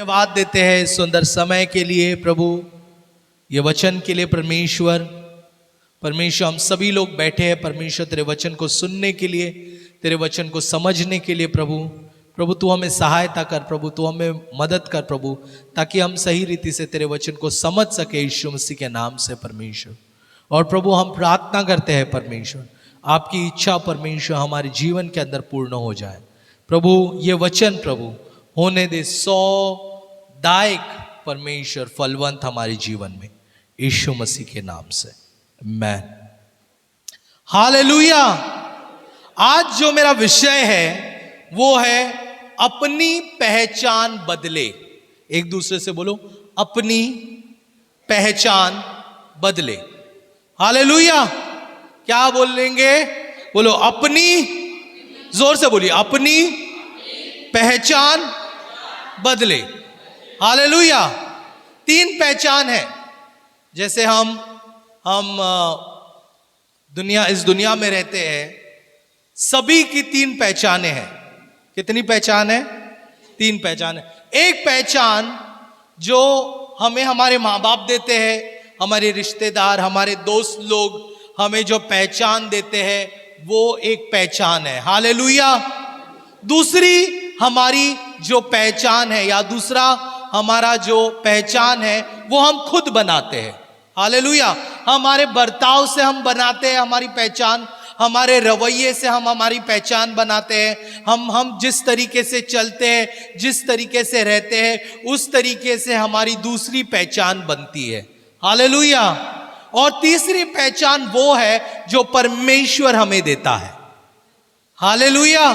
धन्यवाद देते हैं इस सुंदर समय के लिए प्रभु, ये वचन के लिए परमेश्वर। परमेश्वर हम सभी लोग बैठे हैं परमेश्वर तेरे वचन को सुनने के लिए, तेरे वचन को समझने के लिए प्रभु तू हमें सहायता कर प्रभु, तू हमें मदद कर प्रभु, ताकि हम सही रीति से तेरे वचन को समझ सके यीशु मसीह के नाम से परमेश्वर। और प्रभु हम प्रार्थना करते हैं परमेश्वर, आपकी इच्छा परमेश्वर हमारे जीवन के अंदर पूर्ण हो जाए प्रभु। ये वचन प्रभु होने दे 100 दायक परमेश्वर फलवंत हमारे जीवन में, यीशु मसीह के नाम से आमीन। हालेलुया। आज जो मेरा विषय है वो है अपनी पहचान बदले। एक दूसरे से बोलो, अपनी पहचान बदले। हालेलुया। क्या बोलेंगे? बोलो अपनी, जोर से बोलिए, अपनी पहचान बदले। हालेलुया। 3 पहचान है। जैसे हम इस दुनिया में रहते हैं, सभी की 3 पहचानें हैं। कितनी पहचान है? 3 पहचान है। एक पहचान जो हमें हमारे माँ बाप देते हैं, हमारे रिश्तेदार, हमारे दोस्त लोग हमें जो पहचान देते हैं, वो एक पहचान है। हालेलुया। दूसरी हमारी जो पहचान है, या दूसरा हमारा जो पहचान है, वो हम खुद बनाते हैं। हालेलुया। हमारे बर्ताव से हम बनाते हैं हमारी पहचान, हमारे रवैये से हम हमारी पहचान बनाते हैं। हम जिस तरीके से चलते हैं, जिस तरीके से रहते हैं, उस तरीके से हमारी दूसरी पहचान बनती है। हालेलुया। और तीसरी पहचान वो है जो परमेश्वर हमें देता है। हालेलुया।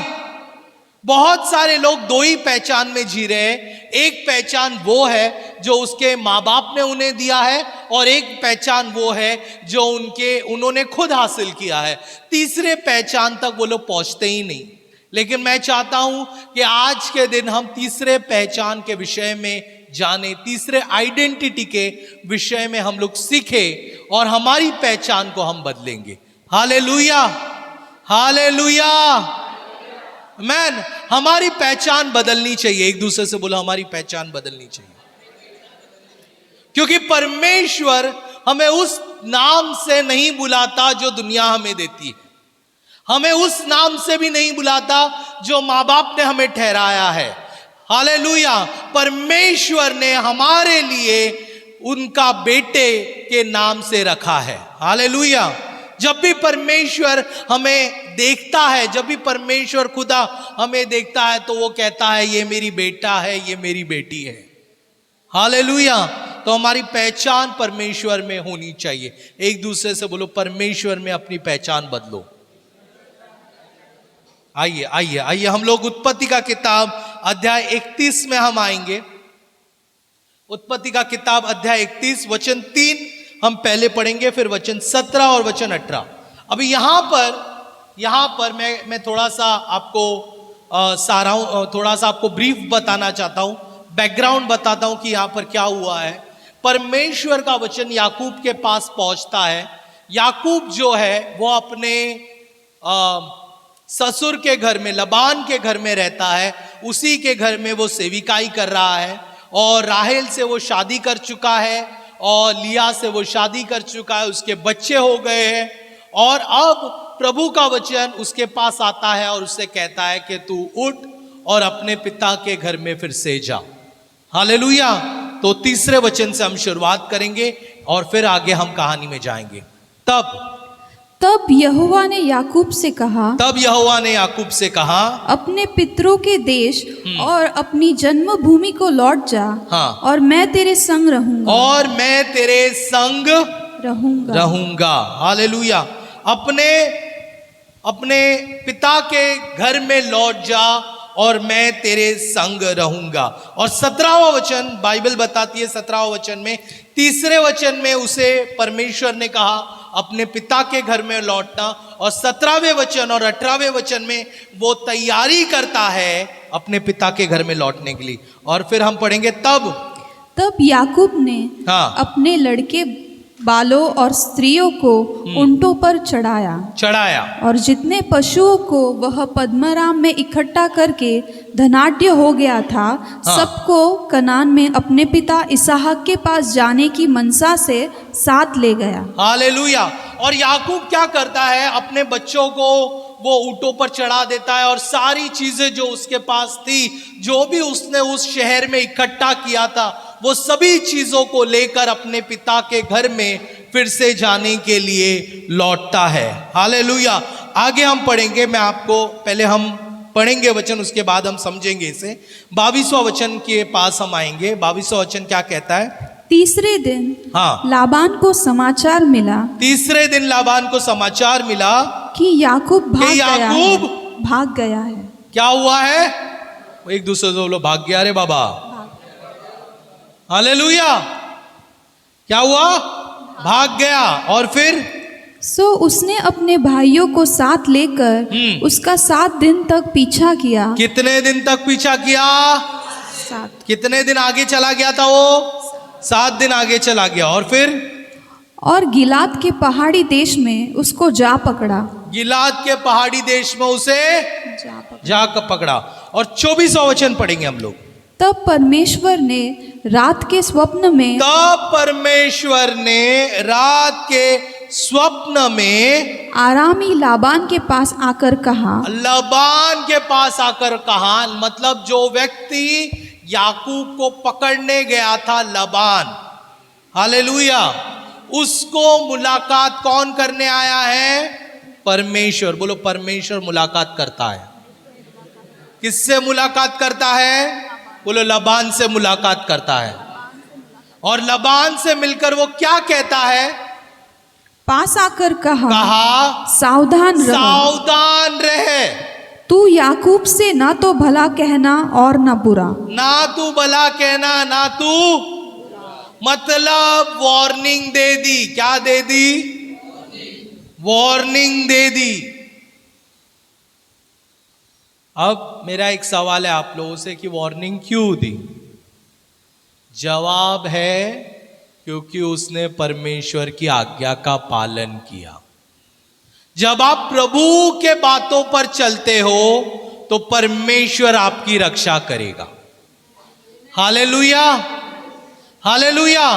बहुत सारे लोग 2 ही पहचान में जी रहे हैं। एक पहचान वो है जो उसके माँ बाप ने उन्हें दिया है, और एक पहचान वो है जो उन्होंने खुद हासिल किया है। तीसरे पहचान तक वो लोग पहुंचते ही नहीं। लेकिन मैं चाहता हूं कि आज के दिन हम तीसरे पहचान के विषय में जाने, तीसरे आइडेंटिटी के विषय में हम लोग सीखे, और हमारी पहचान को हम बदलेंगे। हालेलुया। हालेलुया। मैन, हमारी पहचान बदलनी चाहिए। एक दूसरे से बोलो, हमारी पहचान बदलनी चाहिए। क्योंकि परमेश्वर हमें उस नाम से नहीं बुलाता जो दुनिया हमें देती है, हमें उस नाम से भी नहीं बुलाता जो माँ बाप ने हमें ठहराया है। हालेलुया। परमेश्वर ने हमारे लिए उनका बेटे के नाम से रखा है। हालेलुया। जब भी परमेश्वर हमें देखता है, जब भी परमेश्वर खुदा हमें देखता है, तो वो कहता है ये मेरी बेटा है, ये मेरी बेटी है। हालेलुया। तो हमारी पहचान परमेश्वर में होनी चाहिए। एक दूसरे से बोलो, परमेश्वर में अपनी पहचान बदलो। आइए आइए आइए, हम लोग उत्पत्ति का किताब अध्याय 31 में हम आएंगे। उत्पत्ति का किताब अध्याय 31 वचन 3 हम पहले पढ़ेंगे, फिर वचन 17 और वचन 18। अभी यहां पर मैं थोड़ा सा आपको थोड़ा सा आपको ब्रीफ बताना चाहता हूं, बैकग्राउंड बताता हूं कि यहां पर क्या हुआ है। परमेश्वर का वचन याकूब के पास पहुंचता है। याकूब जो है वो अपने ससुर के घर में, लबान के घर में रहता है। उसी के घर में वो सेविकाई कर रहा है, और राहेल से वो शादी कर चुका है, और लिया से वो शादी कर चुका है। उसके बच्चे हो गए हैं, और अब प्रभु का वचन उसके पास आता है और उससे कहता है कि तू उठ और अपने पिता के घर में फिर से जा। हालेलुया। तो तीसरे वचन से हम शुरुआत करेंगे और फिर आगे हम कहानी में जाएंगे। तब यहोवा ने याकूब से कहा, अपने पितरों के देश और अपनी जन्मभूमि को लौट जा। हाँ। और मैं तेरे संग रहूंगा। हालेलुया। अपने पिता के घर में लौट जा और मैं तेरे संग रहूंगा। और 17वां वचन बाइबल बताती है, 17वां वचन में, तीसरे वचन में उसे परमेश्वर ने कहा अपने पिता के घर में लौटना, और 17वें वचन और 18वें वचन में वो तैयारी करता है अपने पिता के घर में लौटने के लिए। और फिर हम पढ़ेंगे, तब याकूब ने अपने लड़के बालों और स्त्रियों को ऊंटों पर चढ़ाया और जितने पशुओं को वह पद्मराम में इकट्ठा करके धनाढ्य हो गया था, सबको कनान में अपने पिता इसहाक के पास जाने की मनसा से साथ ले गया। हालेलुया। और याकूब क्या करता है, अपने बच्चों को वो ऊंटों पर चढ़ा देता है और सारी चीजें जो उसके पास थी, जो भी उसने उस शहर में इकट्ठा किया था, वो सभी चीजों को लेकर अपने पिता के घर में फिर से जाने के लिए लौटता है। हालेलुया। आगे हम पढ़ेंगे, मैं आपको पहले हम पढ़ेंगे वचन, उसके बाद हम समझेंगे इसे। 22वां वचन के पास हम आएंगे। 22वां वचन क्या कहता है? तीसरे दिन लाबान को समाचार मिला, तीसरे दिन लाबान को समाचार मिला कि याकूब भाग गया है। क्या हुआ है? एक दूसरे से बोलो, भाग गया रे बाबा। हालेलुया। क्या हुआ? भाग गया। और फिर सो उसने अपने भाइयों को साथ लेकर उसका 7 दिन तक पीछा किया। कितने दिन तक पीछा किया? 7। कितने दिन आगे चला गया था वो? 7 दिन आगे चला गया। और फिर और गिलाद के पहाड़ी देश में उसको जा पकड़ा। गिलाद के पहाड़ी देश में उसे जा पकड़ा। और 24वां वचन पढ़ेंगे हम लोग। तब परमेश्वर ने रात के स्वप्न में आरामी लाबान के पास आकर कहा। लाबान के पास आकर कहा, मतलब जो व्यक्ति याकूब को पकड़ने गया था, लाबान, हालेलुया, उसको मुलाकात कौन करने आया है? परमेश्वर। बोलो, परमेश्वर मुलाकात करता है। किससे मुलाकात करता है? बोलो, लाबान से मुलाकात करता है। और लाबान से मिलकर वो क्या कहता है? पास आकर कहा सावधान रहे। तू याकूब से ना तो भला कहना और ना बुरा। ना तू भला कहना, ना तू, मतलब वार्निंग दे दी। क्या दे दी? वार्निंग दे दी। अब मेरा एक सवाल है आप लोगों से कि वार्निंग क्यों दी? जवाब है, क्योंकि उसने परमेश्वर की आज्ञा का पालन किया। जब आप प्रभु के बातों पर चलते हो तो परमेश्वर आपकी रक्षा करेगा। Hallelujah, hallelujah.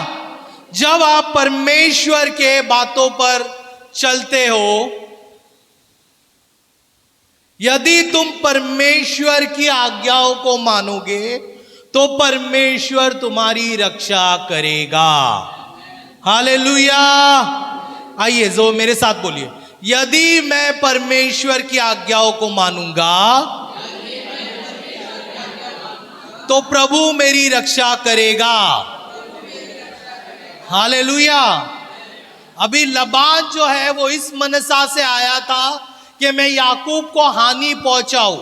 जब आप परमेश्वर के बातों पर चलते हो, यदि तुम परमेश्वर की आज्ञाओं को मानोगे तो परमेश्वर तुम्हारी रक्षा करेगा। हालेलुया। आइए, जो मेरे साथ बोलिए, यदि मैं परमेश्वर की आज्ञाओं को मानूंगा तो प्रभु मेरी रक्षा करेगा। हालेलुया। अभी लाबान जो है वो इस मनसा से आया था कि मैं याकूब को हानि पहुंचाऊं,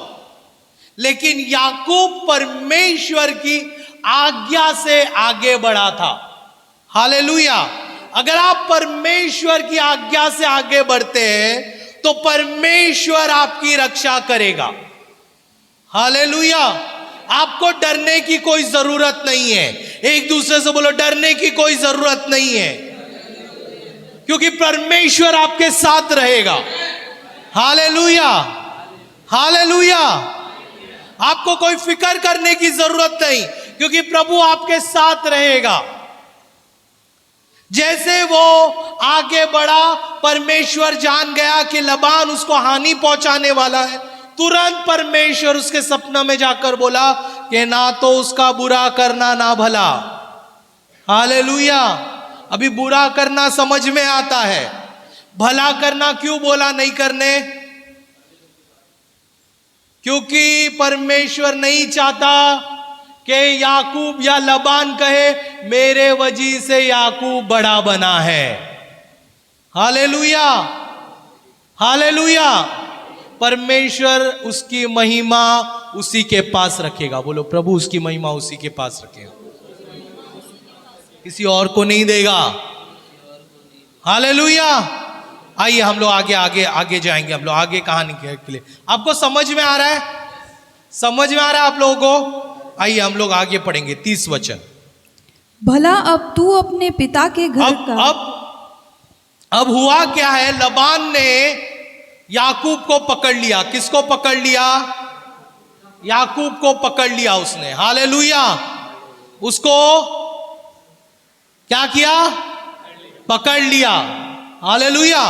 लेकिन याकूब परमेश्वर की आज्ञा से आगे बढ़ा था। हालेलुया। अगर आप परमेश्वर की आज्ञा से आगे बढ़ते हैं तो परमेश्वर आपकी रक्षा करेगा। हालेलुया। आपको डरने की कोई जरूरत नहीं है। एक दूसरे से बोलो, डरने की कोई जरूरत नहीं है, क्योंकि परमेश्वर आपके साथ रहेगा। Hallelujah, hallelujah. आपको कोई फिक्र करने की जरूरत नहीं, क्योंकि प्रभु आपके साथ रहेगा। जैसे वो आगे बढ़ा, परमेश्वर जान गया कि लाबान उसको हानि पहुंचाने वाला है, तुरंत परमेश्वर उसके सपना में जाकर बोला कि ना तो उसका बुरा करना ना भला। हालेलुया। अभी बुरा करना समझ में आता है, भला करना क्यों बोला नहीं करने? क्योंकि परमेश्वर नहीं चाहता कि याकूब या लाबान कहे मेरे वजह से याकूब बड़ा बना है। Hallelujah, hallelujah. परमेश्वर उसकी महिमा उसी के पास रखेगा। बोलो, प्रभु उसकी महिमा उसी के पास रखेगा, किसी और को नहीं देगा। हालेलुया। आइए हम लोग आगे जाएंगे। हम लोग आगे कहानी के लिए, आपको समझ में आ रहा है? समझ में आ रहा है आप लोगों को? आइए हम लोग आगे पढ़ेंगे 30 वचन। भला अब तू अपने पिता के घर का। अब अब हुआ क्या है, लबान ने याकूब को पकड़ लिया। किसको पकड़ लिया? याकूब को पकड़ लिया उसने। हालेलुया। उसको क्या किया? पकड़ लिया। हालेलुया।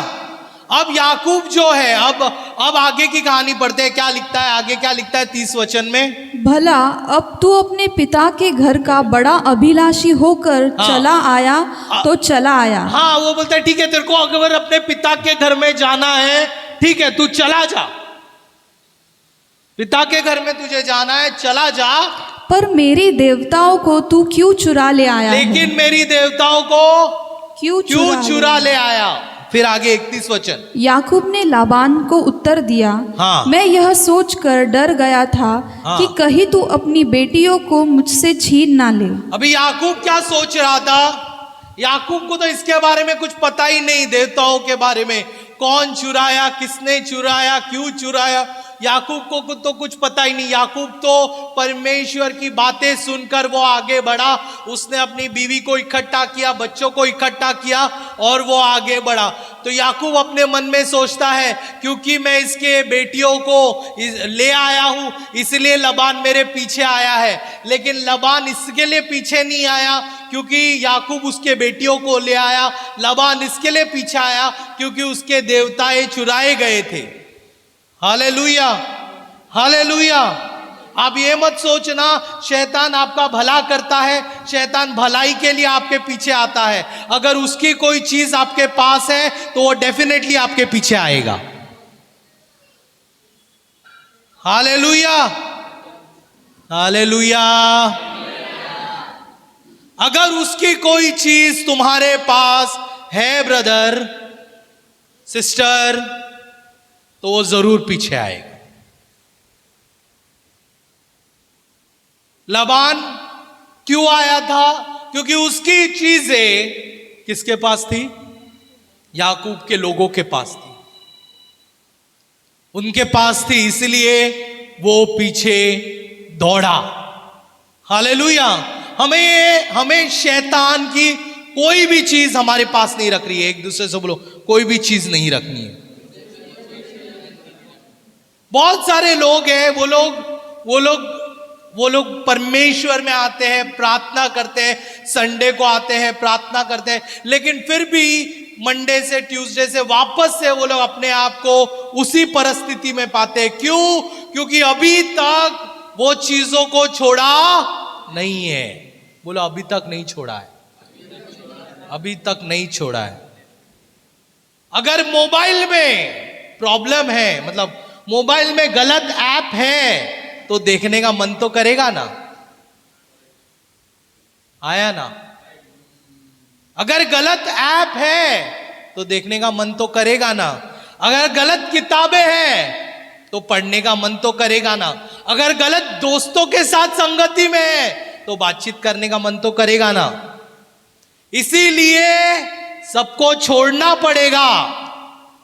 अब याकूब जो है, अब आगे की कहानी पढ़ते हैं। क्या लिखता है आगे? क्या लिखता है 30 वचन में? भला अब तू अपने पिता के घर का बड़ा अभिलाषी होकर चला आया तो चला आया। हाँ, वो बोलता है ठीक है, तेरे को अगर अपने पिता के घर में जाना है, ठीक है, तू चला जा। पिता के घर में तुझे जाना है, चला जा। पर मेरी देवताओं को तू क्यों चुरा ले आया? लेकिन मेरी देवताओं को क्यों चुरा ले आया? फिर आगे 31 वचन। याकूब ने लाबान को उत्तर दिया, हाँ। मैं यह सोचकर डर गया था हाँ। कि कहीं तू अपनी बेटियों को मुझसे छीन ना ले। अभी याकूब क्या सोच रहा था? याकूब को तो इसके बारे में कुछ पता ही नहीं, देवताओं के बारे में। कौन चुराया, किसने चुराया, क्यों चुराया, याकूब को तो कुछ पता ही नहीं। याकूब तो परमेश्वर की बातें सुनकर वो आगे बढ़ा। उसने अपनी बीवी को इकट्ठा किया, बच्चों को इकट्ठा किया और वो आगे बढ़ा। तो याकूब अपने मन में सोचता है, क्योंकि मैं इसके बेटियों को ले आया हूं, इसलिए लबान मेरे पीछे आया है। लेकिन लबान इसके लिए पीछे नहीं आया क्योंकि याकूब उसके बेटियों को ले आया। लबान इसके लिए पीछे आया क्योंकि उसके देवताएं चुराए गए थे। Hallelujah, hallelujah. आप ये मत सोचना शैतान आपका भला करता है। शैतान भलाई के लिए आपके पीछे आता है। अगर उसकी कोई चीज आपके पास है तो वो डेफिनेटली आपके पीछे आएगा। Hallelujah, hallelujah. अगर उसकी कोई चीज तुम्हारे पास है ब्रदर, सिस्टर, तो वो जरूर पीछे आएगा। लबान क्यों आया था? क्योंकि उसकी चीजें किसके पास थी? याकूब के लोगों के पास थी, उनके पास थी, इसलिए वो पीछे दौड़ा। हालेलुया। हमें शैतान की कोई भी चीज हमारे पास नहीं रख रही है। एक दूसरे से बोलो, कोई भी चीज नहीं रखनी है। बहुत सारे लोग हैं, वो लोग परमेश्वर में आते हैं, प्रार्थना करते हैं, संडे को आते हैं, प्रार्थना करते हैं, लेकिन फिर भी मंडे से ट्यूसडे से वापस से वो लोग अपने आप को उसी परिस्थिति में पाते हैं। क्यों? क्योंकि अभी तक वो चीजों को छोड़ा नहीं है। बोलो, अभी तक नहीं छोड़ा है, अभी तक नहीं छोड़ा है। अगर मोबाइल में प्रॉब्लम है, मतलब मोबाइल में गलत ऐप है, तो देखने का मन तो करेगा ना, आया ना? अगर गलत ऐप है तो देखने का मन तो करेगा ना। अगर गलत किताबें हैं तो पढ़ने का मन तो करेगा ना। अगर गलत दोस्तों के साथ संगति में है तो बातचीत करने का मन तो करेगा ना। इसीलिए सबको छोड़ना पड़ेगा।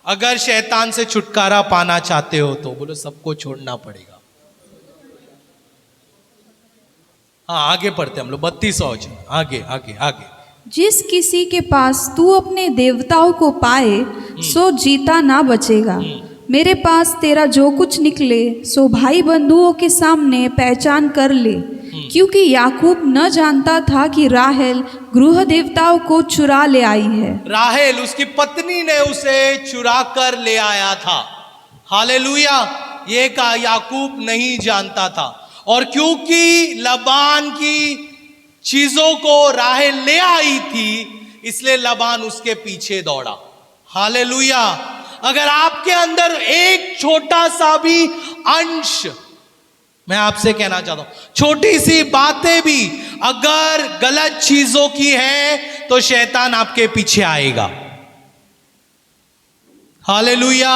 अगर शैतान से छुटकारा पाना चाहते हो तो बोलो, सबको छोड़ना पड़ेगा। हाँ, आगे पढ़ते हम लोग 32 आगे आगे आगे। जिस किसी के पास तू अपने देवताओं को पाए सो जीता ना बचेगा। मेरे पास तेरा जो कुछ निकले सो भाई बंधुओं के सामने पहचान कर ले, क्योंकि याकूब न जानता था कि राहेल गृह देवताओं को चुरा ले आई है। राहेल उसकी पत्नी ने उसे चुरा कर ले आया था। हालेलुया। ये का याकूब नहीं जानता था, और क्योंकि लबान की चीजों को राहेल ले आई थी, इसलिए लबान उसके पीछे दौड़ा। हालेलुया। अगर आपके अंदर एक छोटा सा भी अंश, मैं आपसे कहना चाहता हूं, छोटी सी बातें भी अगर गलत चीजों की है तो शैतान आपके पीछे आएगा। हालेलुया।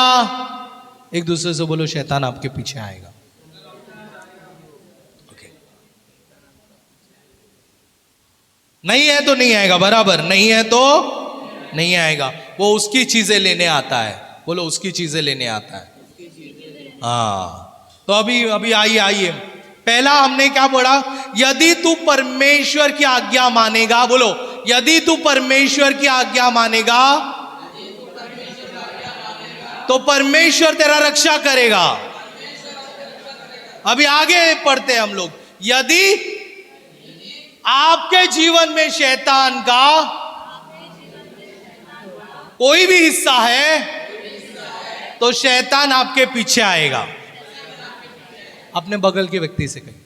एक दूसरे से बोलो, शैतान आपके पीछे आएगा। नहीं है तो नहीं आएगा, बराबर, नहीं है तो नहीं आएगा। वो उसकी चीजें लेने आता है। बोलो, उसकी चीजें लेने आता है। हाँ, तो अभी आइए पहला हमने क्या पढ़ा? यदि तू परमेश्वर की आज्ञा मानेगा, बोलो, यदि तू परमेश्वर की आज्ञा मानेगा तो परमेश्वर तेरा रक्षा करेगा। अभी आगे पढ़ते हैं हम लोग। यदि आपके जीवन में शैतान का कोई भी हिस्सा है तो शैतान आपके पीछे आएगा। अपने बगल के व्यक्ति से कहिए,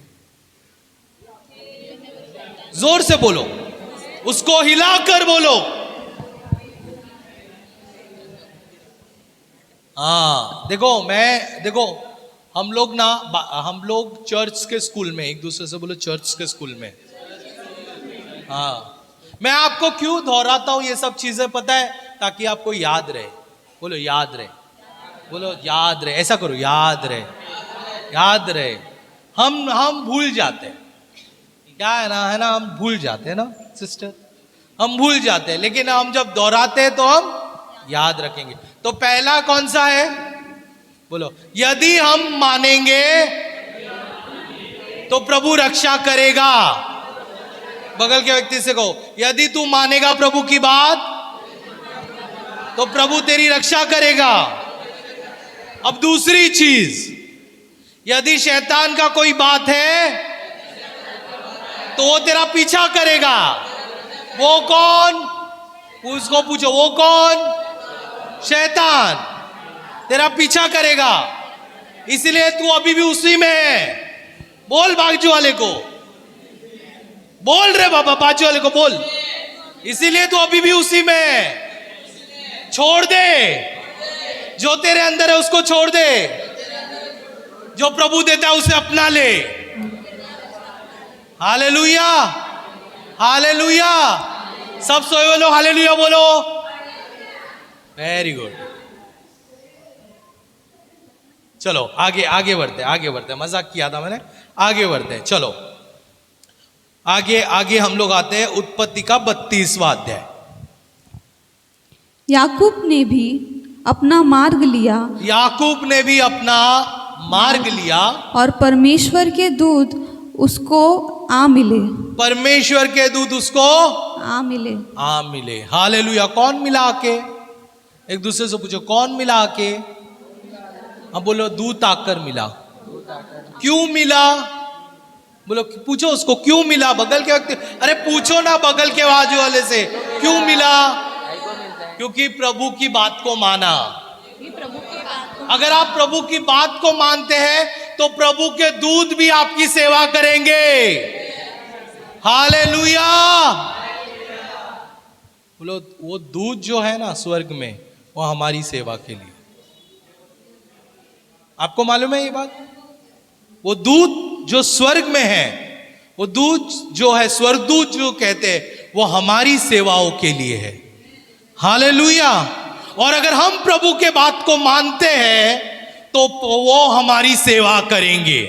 जोर से बोलो, उसको हिलाकर बोलो। हाँ देखो हम लोग चर्च के स्कूल में, एक दूसरे से बोलो चर्च के स्कूल में। हाँ, मैं आपको क्यों दोहराता हूं ये सब चीजें पता है? ताकि आपको याद रहे। बोलो याद रहे, बोलो याद रहे, ऐसा करो, याद रहे, याद रहे। हम भूल जाते हैं, क्या है ना, हम भूल जाते हैं ना सिस्टर, हम भूल जाते हैं, लेकिन हम जब दोहराते हैं तो हम याद रखेंगे। तो पहला कौन सा है? बोलो, यदि हम मानेंगे तो प्रभु रक्षा करेगा। बगल के व्यक्ति से कहो, यदि तू मानेगा प्रभु की बात तो प्रभु तेरी रक्षा करेगा। अब दूसरी चीज, यदि शैतान का कोई बात है तो वो तेरा पीछा करेगा। वो कौन? उसको पूछो, वो कौन? शैतान तेरा पीछा करेगा। इसलिए तू अभी भी उसी में है। बोल बाजू वाले को, बोल रे बाबा, बाजू वाले को बोल। इसीलिए तू अभी भी उसी में है। छोड़ दे, जो तेरे अंदर है उसको छोड़ दे। जो प्रभु देता है उसे अपना ले। Hallelujah, hallelujah. सब सोए बोलो हालेलुया बोलो। Very good. चलो आगे बढ़ते। मजाक किया था मैंने, आगे बढ़ते। चलो आगे हम लोग आते हैं उत्पत्ति का 32वां अध्याय। याकूब ने भी अपना मार्ग लिया, याकूब ने भी अपना मार्ग लिया और परमेश्वर के दूत उसको आ मिले। परमेश्वर के दूत उसको आ मिले। हालेलुया। कौन मिला आके? एक दूसरे से पूछो, कौन मिला आके? अब बोलो, दूत आकर मिला। क्यों मिला? बोलो, पूछो उसको क्यों मिला। बगल के व्यक्ति, अरे पूछो ना बगल के बाजू वाले से, क्यों मिला? क्योंकि प्रभु की बात को माना। अगर आप प्रभु की बात को मानते हैं तो प्रभु के दूत भी आपकी सेवा करेंगे। हालेलुया। बोलो, वो दूत जो है ना स्वर्ग में, वो हमारी सेवा के लिए। आपको मालूम है ये बात? वो दूत जो स्वर्ग में है, वो दूत जो है, स्वर्गदूत जो कहते हैं, वो हमारी सेवाओं के लिए है। हालेलुया। और अगर हम प्रभु के बात को मानते हैं तो वो हमारी सेवा करेंगे।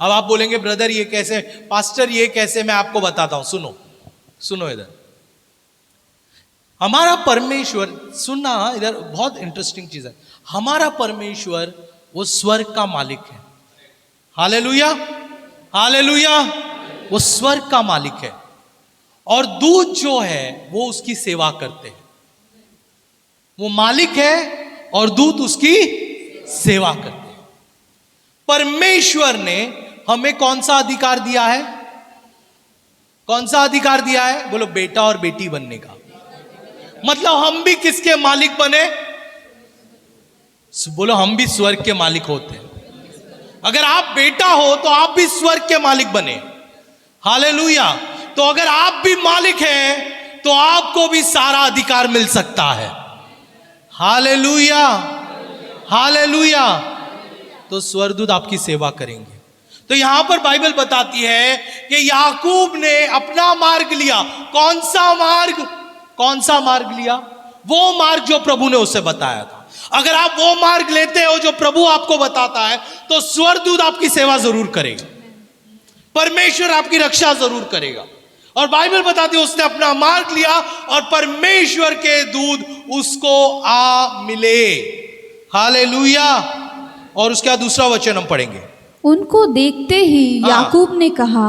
अब आप बोलेंगे, ब्रदर ये कैसे, पास्टर ये कैसे? मैं आपको बताता हूं, सुनो इधर। हमारा परमेश्वर, सुनना इधर, बहुत इंटरेस्टिंग चीज है। हमारा परमेश्वर वो स्वर्ग का मालिक है। Hallelujah, hallelujah. वो स्वर्ग का मालिक है और दूत जो है वो उसकी सेवा करते हैं। वो मालिक है और दूत उसकी सेवा करते हैं। परमेश्वर ने हमें कौन सा अधिकार दिया है? कौन सा अधिकार दिया है? बोलो, बेटा और बेटी बनने का। मतलब हम भी किसके मालिक बने? बोलो, हम भी स्वर्ग के मालिक होते हैं। अगर आप बेटा हो तो आप भी स्वर्ग के मालिक बने। हालेलुया। तो अगर आप भी मालिक हैं तो आपको भी सारा अधिकार मिल सकता है। Hallelujah, hallelujah. तो स्वर्गदूत आपकी सेवा करेंगे। तो यहां पर बाइबल बताती है कि याकूब ने अपना मार्ग लिया। कौन सा मार्ग? कौन सा मार्ग लिया? वो मार्ग जो प्रभु ने उसे बताया था। अगर आप वो मार्ग लेते हो जो प्रभु आपको बताता है तो स्वर्गदूत आपकी सेवा जरूर करेगा, परमेश्वर आपकी रक्षा जरूर करेगा। और बाइबल बताती है उसने अपना मार्ग लिया और परमेश्वर के दूत उसको आ मिले। हालेलुया। और उसका दूसरा वचन हम पढ़ेंगे, उनको देखते ही हाँ। याकूब ने कहा,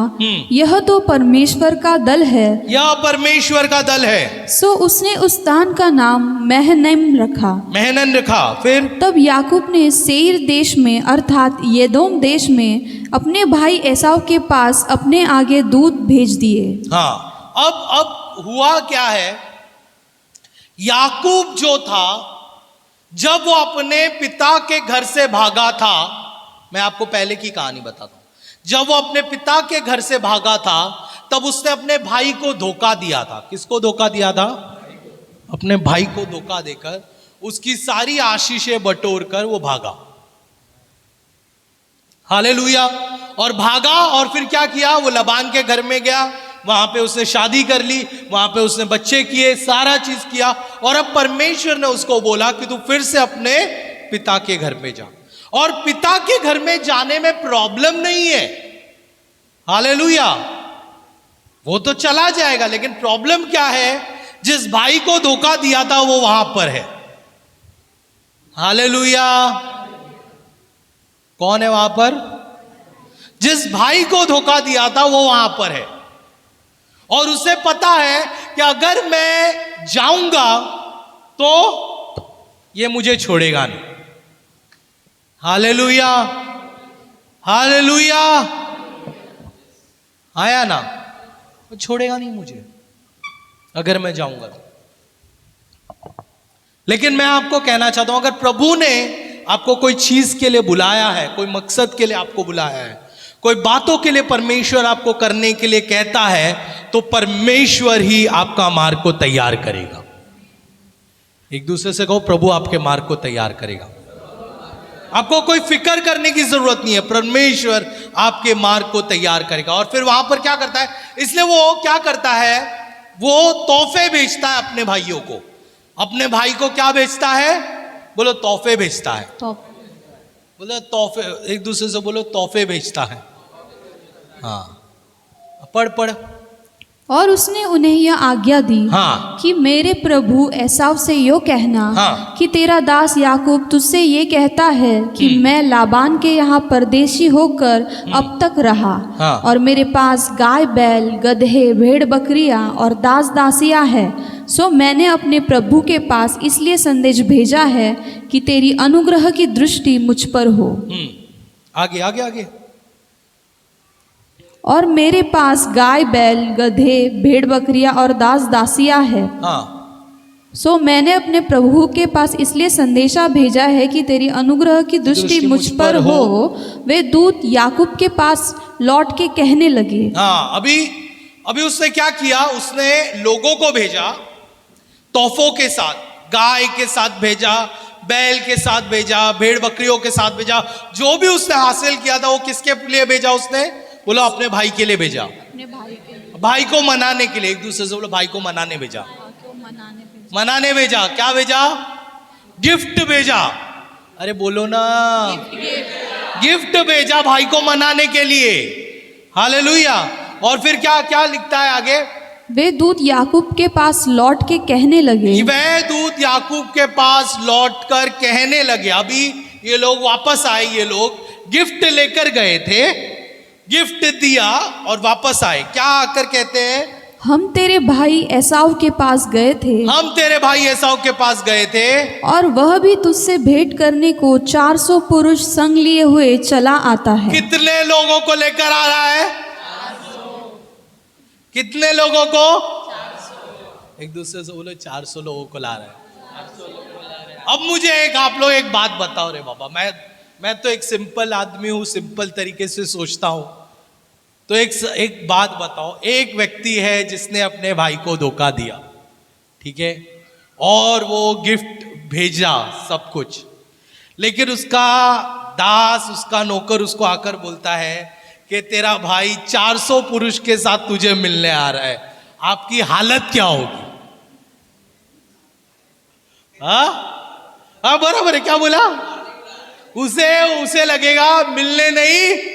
यह तो परमेश्वर का दल है। यह परमेश्वर का दल है। सो उसने उस स्थान का नाम महनैम रखा। महनन रखा। फिर तब याकूब ने सेईर देश में अर्थात येदोम देश में अपने भाई एसाव के पास अपने आगे दूत भेज दिए। हाँ, अब हुआ क्या है, याकूब जो था, जब वो अपने पिता के घर से भागा था, मैं आपको पहले की कहानी बताता हूं, जब वो अपने पिता के घर से भागा था तब उसने अपने भाई को धोखा दिया था। किसको धोखा दिया था? अपने भाई को धोखा देकर उसकी सारी आशीषें बटोर कर वो भागा। हालेलुया। और भागा और फिर क्या किया, वो लबान के घर में गया, वहां पे उसने शादी कर ली, वहां पे उसने बच्चे किए, सारा चीज किया। और अब परमेश्वर ने उसको बोला कि तू फिर से अपने पिता के घर में जा। और पिता के घर में जाने में प्रॉब्लम नहीं है, हालेलुया, वो तो चला जाएगा, लेकिन प्रॉब्लम क्या है, जिस भाई को धोखा दिया था वो वहां पर है। हालेलुया। कौन है वहां पर? जिस भाई को धोखा दिया था वो वहां पर है। और उसे पता है कि अगर मैं जाऊंगा तो ये मुझे छोड़ेगा नहीं। Hallelujah, hallelujah. आया ना, वो छोड़ेगा नहीं मुझे अगर मैं जाऊंगा तो। लेकिन मैं आपको कहना चाहता हूं, अगर प्रभु ने आपको कोई चीज के लिए बुलाया है, कोई मकसद के लिए आपको बुलाया है, कोई बातों के लिए परमेश्वर आपको करने के लिए कहता है, तो परमेश्वर ही आपका मार्ग को तैयार करेगा। एक दूसरे से कहो, प्रभु आपके मार्ग को तैयार करेगा। आपको कोई फिक्र करने की जरूरत नहीं है, परमेश्वर आपके मार्ग को तैयार करेगा। और फिर वहां पर क्या करता है, इसलिए वो क्या करता है, वो तोहफे भेजता है अपने भाइयों को। अपने भाई को क्या भेजता है? बोलो तोहफे भेजता है। बोलो तोहफे, एक दूसरे से बोलो तोहफे भेजता है। हाँ, पढ़। और उसने उन्हें यह आज्ञा दी, हाँ, कि मेरे प्रभु एसाव से यो कहना, हाँ, कि तेरा दास याकूब तुझसे ये कहता है कि मैं लाबान के यहाँ परदेशी होकर अब तक रहा, हाँ, और मेरे पास गाय बैल गधे भेड़ बकरियां और दास दासियां है। सो मैंने अपने प्रभु के पास इसलिए संदेश भेजा है कि तेरी अनुग्रह की दृष्टि मुझ पर हो। आगे आगे आगे। और मेरे पास गाय बैल गधे भेड़ बकरियां और दास दासियां है। हाँ। सो मैंने अपने प्रभु के पास इसलिए संदेशा भेजा है कि तेरी अनुग्रह की दृष्टि मुझ पर हो। वे दूत याकूब के पास लौट के कहने लगे। हाँ, अभी उसने क्या किया, उसने लोगों को भेजा तोहफों के साथ, गाय के साथ भेजा, बैल के साथ भेजा, भेड़ बकरियों के साथ भेजा। जो भी उसने हासिल किया था वो किसके लिए भेजा? उसने बोलो अपने भाई के लिए भेजा, अपने भाई को मनाने के लिए। एक दूसरे से बोलो भाई को मनाने भेजा, मनाने भेजा। क्या भेजा? गिफ्ट भेजा। अरे बोलो ना, गिफ्ट भेजा भाई को मनाने के लिए। हालेलुया। और फिर क्या क्या लिखता है आगे? वे दूत याकूब के पास लौट के कहने लगे। वे दूत याकूब के पास लौट कर कहने लगे। अभी ये लोग वापस आए, ये लोग गिफ्ट लेकर गए थे, गिफ्ट दिया और वापस आए। क्या आकर कहते हैं? हम तेरे भाई एसाव के पास गए थे, हम तेरे भाई एसाव के पास गए थे, और वह भी तुझसे भेंट करने को 400 पुरुष संग लिए हुए चला आता है। कितने लोगों को लेकर आ रहा है? 400। कितने लोगों को? 400। एक दूसरे से बोलो 400 लोगों को ला रहा है। अब मुझे आप लोग एक बात बताओ रे बाबा, मैं तो एक सिंपल आदमी हूं, सिंपल तरीके से सोचता हूं। तो एक बात बताओ, एक व्यक्ति है जिसने अपने भाई को धोखा दिया, ठीक है, और वो गिफ्ट भेजा सब कुछ, लेकिन उसका दास, उसका नौकर उसको आकर बोलता है कि तेरा भाई 400 पुरुष के साथ तुझे मिलने आ रहा है। आपकी हालत क्या होगी? हाँ बराबर है, क्या बोला? उसे लगेगा मिलने नहीं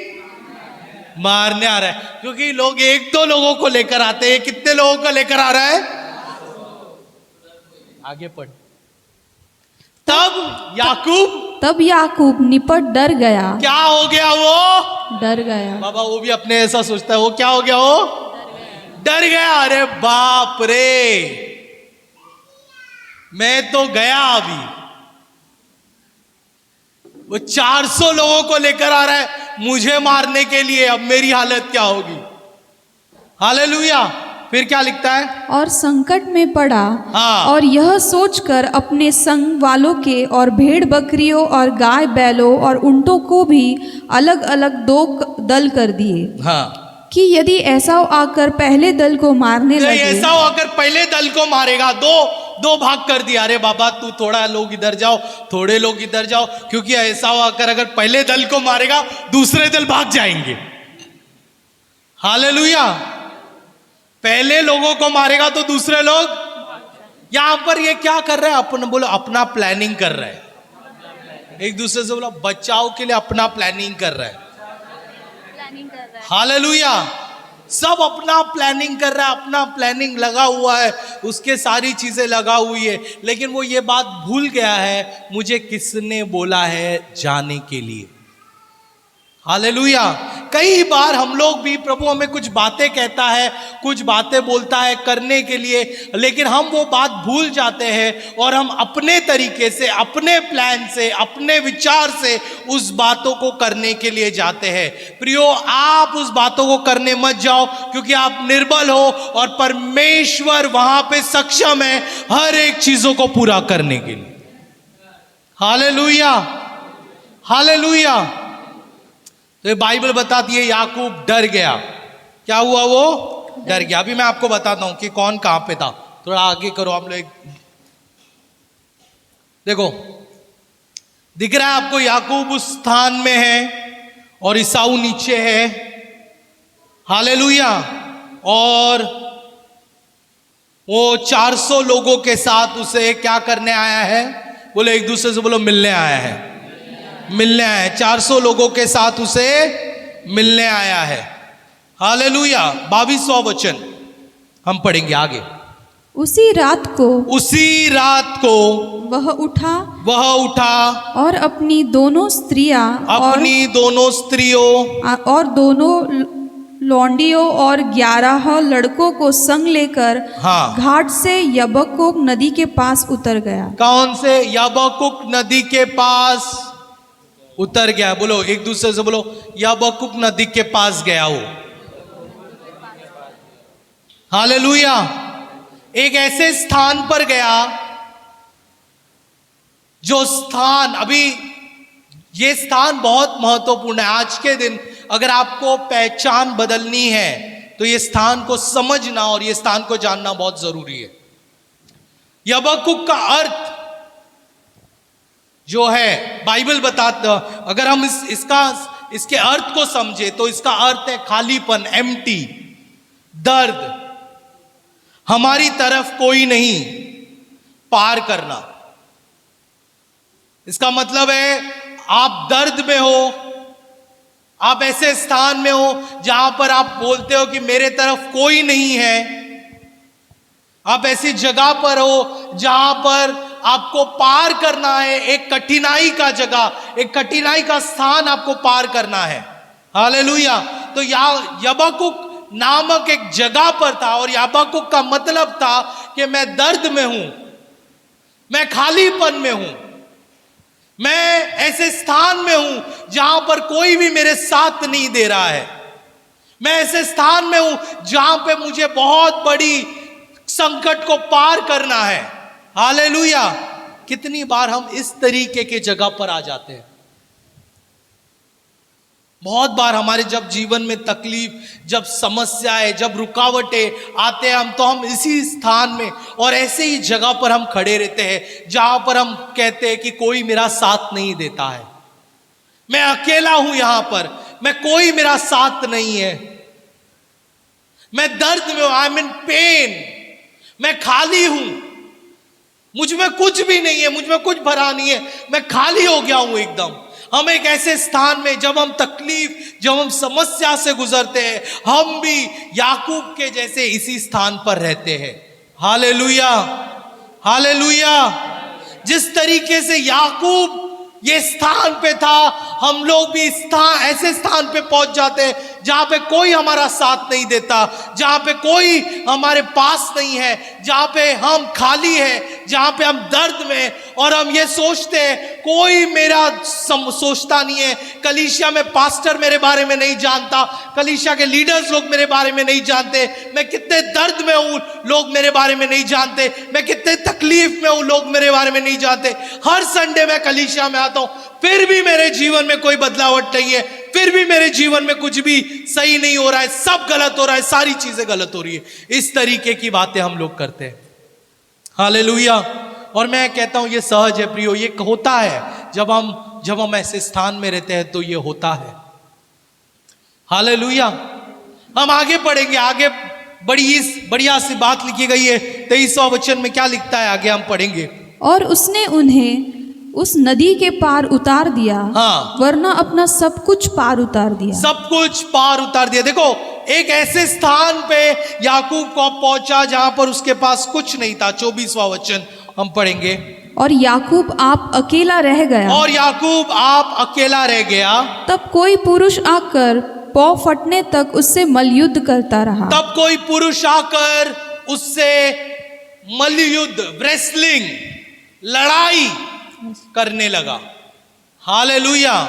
मारने आ रहा है, क्योंकि लोग एक दो लोगों को लेकर आते हैं। कितने लोगों को लेकर आ रहा है? आगे पढ़। तब याकूब तब याकूब निपट डर गया। क्या हो गया वो? डर गया। बाबा वो भी अपने ऐसा सोचता है, वो क्या हो गया? वो डर गया। अरे बाप रे, मैं तो गया अभी। वो 400 लोगों को लेकर आ रहा है मुझे मारने के लिए, अब मेरी हालत क्या होगी? हालेलुया। फिर क्या लिखता है? और संकट में पड़ा, हाँ। और यह सोचकर अपने संग वालों के और भेड़ बकरियों और गाय बैलों और ऊंटों को भी अलग अलग 2 दल कर दिए। हाँ, कि यदि एसाव आकर पहले दल को मारने तो लगे, ऐसा अगर पहले दल को मारेगा, दो भाग कर दिया। अरे बाबा तू थोड़ा लोग इधर जाओ, थोड़े लोग इधर जाओ, क्योंकि ऐसा आकर अगर पहले दल को मारेगा दूसरे दल भाग जाएंगे। हालेलुया। पहले लोगों को मारेगा तो दूसरे लोग, यहां पर ये क्या कर रहा है? अपना बोलो, अपना प्लानिंग कर रहा है। एक दूसरे से बोलो, बचाव के लिए अपना प्लानिंग कर रहा है। हालेलुया। सब अपना प्लानिंग कर रहा है, अपना प्लानिंग लगा हुआ है, उसके सारी चीजें लगा हुई है, लेकिन वो ये बात भूल गया है, मुझे किसने बोला है जाने के लिए। हालेलुया। कई बार हम लोग भी, प्रभु हमें कुछ बातें कहता है, कुछ बातें बोलता है करने के लिए, लेकिन हम वो बात भूल जाते हैं और हम अपने तरीके से, अपने प्लान से, अपने विचार से उस बातों को करने के लिए जाते हैं। प्रियो, आप उस बातों को करने मत जाओ, क्योंकि आप निर्बल हो और परमेश्वर वहां पे सक्षम है हर एक चीजों को पूरा करने के लिए। Hallelujah, hallelujah. तो ये बाइबल बताती है याकूब डर गया। क्या हुआ? वो डर गया। अभी मैं आपको बताता हूं कि कौन कहां पे था। थोड़ा आगे करो आप लोग, देखो दिख रहा है आपको, याकूब उस स्थान में है और ईसाऊ नीचे है। हालेलुया। और वो 400 लोगों के साथ उसे क्या करने आया है? बोले, एक दूसरे से बोलो, मिलने आया है। मिलने आया है। 400 लोगों के साथ उसे मिलने आया है। हालेलुया। 22वां वचन हम पढ़ेंगे आगे। उसी रात को वह उठा और अपनी दोनों स्त्रियां और दोनों लौंडियों और 11 लड़कों को संग लेकर, हाँ, घाट से यबकुक नदी के पास उतर गया। कौन से? यबकुक नदी के पास उतर गया। बोलो, एक दूसरे से बोलो, यबकुक नदी के पास गया हो। हालेलुया। एक ऐसे स्थान पर गया जो स्थान, अभी ये स्थान बहुत महत्वपूर्ण है। आज के दिन अगर आपको पहचान बदलनी है तो ये स्थान को समझना और ये स्थान को जानना बहुत जरूरी है। यबकुक का अर्थ जो है, बाइबल बताता, अगर हम इसके अर्थ को समझे तो इसका अर्थ है खालीपन, एम्प्टी, दर्द, हमारी तरफ कोई नहीं, पार करना। इसका मतलब है आप दर्द में हो, आप ऐसे स्थान में हो जहां पर आप बोलते हो कि मेरे तरफ कोई नहीं है। आप ऐसी जगह पर हो जहां पर आपको पार करना है, एक कठिनाई का जगह, एक कठिनाई का स्थान आपको पार करना है। हालेलुया। तो यबकुक नामक एक जगह पर था और यबकुक का मतलब था कि मैं दर्द में हूं, मैं खालीपन में हूं, मैं ऐसे स्थान में हूं जहां पर कोई भी मेरे साथ नहीं दे रहा है। मैं ऐसे स्थान में हूं जहां पे मुझे बहुत बड़ी संकट को पार करना है। हालेलुया। कितनी बार हम इस तरीके के जगह पर आ जाते हैं। बहुत बार हमारे जब जीवन में तकलीफ, जब समस्याएं, जब रुकावटें आते हैं, हम इसी स्थान में और ऐसे ही जगह पर हम खड़े रहते हैं जहां पर हम कहते हैं कि कोई मेरा साथ नहीं देता है, मैं अकेला हूं यहां पर, मैं कोई मेरा साथ नहीं है, मैं दर्द में हूं, आई एम इन पेन, मैं खाली हूं, मुझ में कुछ भी नहीं है, मुझ में कुछ भरा नहीं है, मैं खाली हो गया हूं एकदम। हम एक ऐसे स्थान में, जब हम तकलीफ, जब हम समस्या से गुजरते हैं, हम भी याकूब के जैसे इसी स्थान पर रहते हैं। Hallelujah, hallelujah. जिस तरीके से याकूब ये स्थान पे था, हम लोग भी ऐसे स्थान पे पहुंच जाते हैं जहां पे कोई हमारा साथ नहीं देता, जहां पे कोई हमारे पास नहीं है, जहां पे हम खाली है, जहां पे हम दर्द में, और हम ये सोचते हैं कोई मेरा सोचता नहीं है, कलीसिया में पास्टर मेरे बारे में नहीं जानता, कलीसिया के लीडर्स लोग मेरे बारे में नहीं जानते, मैं कितने दर्द में हूं लोग मेरे बारे में नहीं जानते, मैं कितने तकलीफ में हूं लोग मेरे बारे में नहीं जानते। हर संडे मैं कलीसिया में आता हूं, फिर भी मेरे जीवन में कोई बदलावट नहीं है, फिर भी मेरे जीवन में कुछ भी सही नहीं हो रहा है, सब गलत हो रहा है, सारी चीजें गलत हो रही है। इस तरीके की बातें हम लोग करते हैं। हालेलुया। और मैं कहता हूं ये सहज है प्रियो, ये होता है जब हम ऐसे स्थान में रहते हैं तो ये होता है। हालेलुया। हम आगे पढ़ेंगे, आगे बढ़िया सी बात लिखी गई है 23वां वचन में। क्या लिखता है आगे, हम पढ़ेंगे। और उसने उन्हें उस नदी के पार उतार दिया, हाँ, वरना अपना सब कुछ पार उतार दिया। सब कुछ पार उतार दिया। देखो, एक ऐसे स्थान पे याकूब को पहुंचा जहां पर उसके पास कुछ नहीं था। 24वां वचन हम पढ़ेंगे। और याकूब आप अकेला रह गया। और याकूब आप अकेला रह गया। तब कोई पुरुष आकर पौ फटने तक उससे मल्लयुद्ध करता रहा। तब कोई पुरुष आकर उससे मल्लयुद्ध, रेसलिंग, लड़ाई करने लगा। हालेलुया।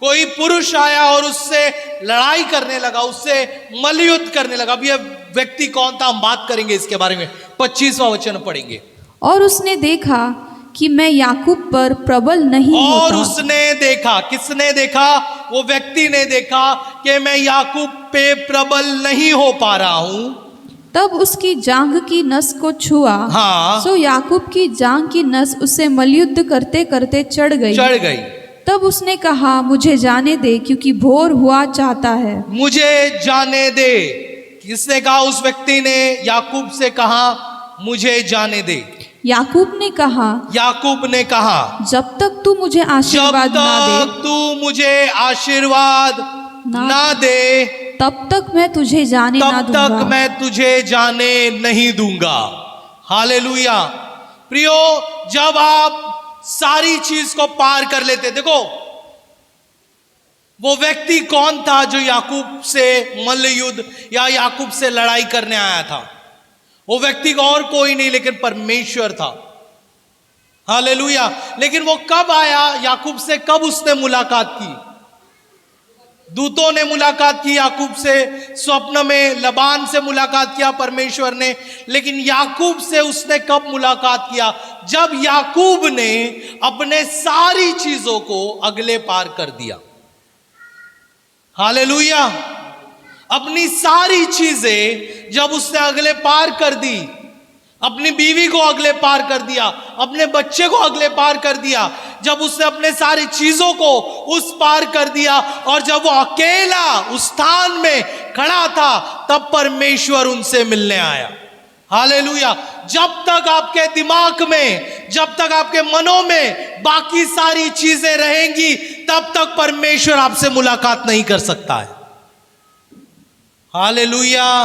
कोई पुरुष आया और उससे लड़ाई करने लगा, उससे मल्लयुद्ध करने लगा। अब यह व्यक्ति कौन था, हम बात करेंगे इसके बारे में। 25वां वचन पढ़ेंगे। और उसने देखा कि मैं याकूब पर प्रबल नहीं और होता। उसने देखा, किसने देखा? वो व्यक्ति ने देखा कि मैं याकूब पे प्रबल नहीं हो पा रहा हूं। तब उसकी जांघ की नस को छुआ। हाँ। सो याकूब की जांघ की नस उससे मल्लयुद्ध करते करते चढ़ गई। तब उसने कहा, मुझे जाने दे, क्योंकि भोर हुआ चाहता है। मुझे जाने दे। किसने कहा? उस व्यक्ति ने याकूब से कहा, मुझे जाने दे। याकूब ने कहा, जब तक तू मुझे आशीर्वाद ना दे, तब तक मैं तुझे जाने नहीं दूंगा। हालेलुया। प्रियो, जब आप सारी चीज को पार कर लेते, देखो वो व्यक्ति कौन था जो याकूब से मल्लयुद्ध या याकूब से लड़ाई करने आया था? वो व्यक्ति और कोई नहीं लेकिन परमेश्वर था। हालेलुया। लेकिन वो कब आया याकूब से? कब उसने मुलाकात की? दूतों ने मुलाकात की याकूब से, स्वप्न में लबान से मुलाकात किया परमेश्वर ने। लेकिन याकूब से उसने कब मुलाकात किया? जब याकूब ने अपने सारी चीजों को अगले पार कर दिया। हालेलुया। अपनी सारी चीजें जब उसने अगले पार कर दी, अपनी बीवी को अगले पार कर दिया, अपने बच्चे को अगले पार कर दिया, जब उसने अपने सारी चीजों को उस पार कर दिया, और जब वो अकेला उस स्थान में खड़ा था, तब परमेश्वर उनसे मिलने आया। हालेलुया। जब तक आपके दिमाग में, जब तक आपके मनों में बाकी सारी चीजें रहेंगी, तब तक परमेश्वर आपसे मुलाकात नहीं कर सकता है। हालेलुया।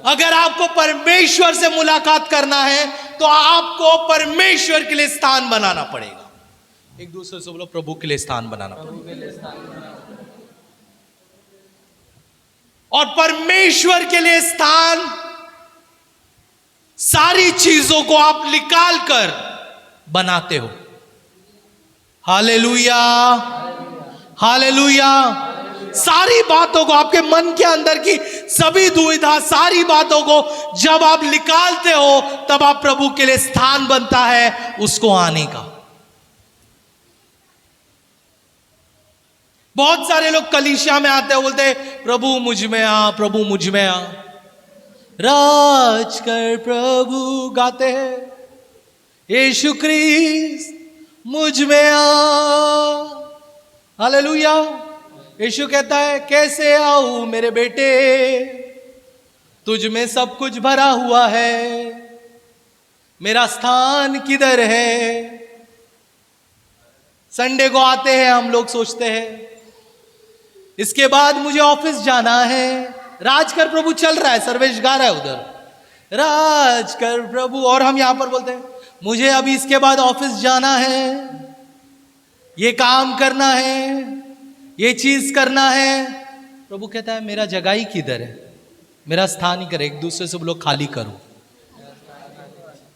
अगर आपको परमेश्वर से मुलाकात करना है तो आपको परमेश्वर के लिए स्थान बनाना पड़ेगा। एक दूसरे से बोलो, प्रभु के लिए स्थान बनाना पड़ेगा। और परमेश्वर के लिए स्थान, सारी चीजों को आप निकाल कर बनाते हो। हालेलुया। हालेलुया। सारी बातों को, आपके मन के अंदर की सभी दुविधा, सारी बातों को जब आप निकालते हो, तब आप प्रभु के लिए स्थान बनता है उसको आने का। बहुत सारे लोग कलीसिया में आते हैं, बोलते हैं प्रभु मुझ में आ, प्रभु मुझ में आ, राज कर प्रभु गाते हैं, यीशु क्रिस्त मुझ में आ। हालेलुया। यीशु कहता है, कैसे आऊं मेरे बेटे, तुझ में सब कुछ भरा हुआ है, मेरा स्थान किधर है? संडे को आते हैं हम लोग, सोचते हैं इसके बाद मुझे ऑफिस जाना है। राज कर प्रभु चल रहा है, सर्वेश गा रहा है उधर, राज कर प्रभु, और हम यहां पर बोलते हैं मुझे अभी इसके बाद ऑफिस जाना है। ये काम करना है, ये चीज करना है। प्रभु कहता है मेरा जगह ही किधर है, मेरा स्थान ही करे। एक दूसरे से बोलो खाली करो।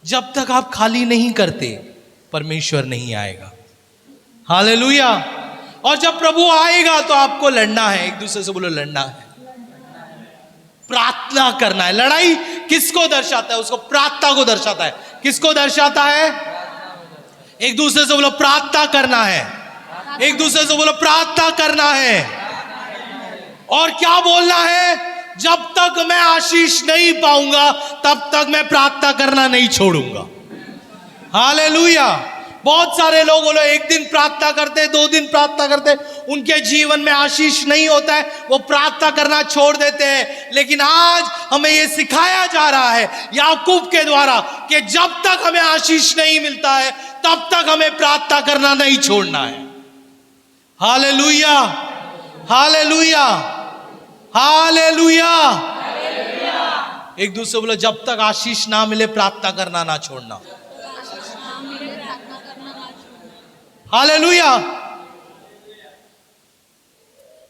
जब तक आप खाली नहीं करते परमेश्वर नहीं आएगा। हालेलुया। और जब प्रभु आएगा तो आपको लड़ना है। एक दूसरे से बोलो लड़ना है, प्रार्थना करना है। लड़ाई किसको दर्शाता है? उसको प्रार्थना को दर्शाता है। किसको दर्शाता है? एक दूसरे से बोलो प्रार्थना करना है। एक दूसरे से बोलो प्रार्थना करना है। और क्या बोलना है? जब तक मैं आशीष नहीं पाऊंगा तब तक मैं प्रार्थना करना नहीं छोड़ूंगा। हालेलुया। बहुत सारे लोग बोलो एक दिन प्रार्थना करते, 2 दिन प्रार्थना करते, उनके जीवन में आशीष नहीं होता है, वो प्रार्थना करना छोड़ देते हैं। लेकिन आज हमें यह सिखाया जा रहा है याकूब के द्वारा कि जब तक हमें आशीष नहीं मिलता है तब तक हमें प्रार्थना करना नहीं छोड़ना है। Hallelujah, hallelujah, hallelujah. एक दूसरे बोलो जब तक आशीष ना मिले प्रार्थना करना ना छोड़ना। हालेलुया।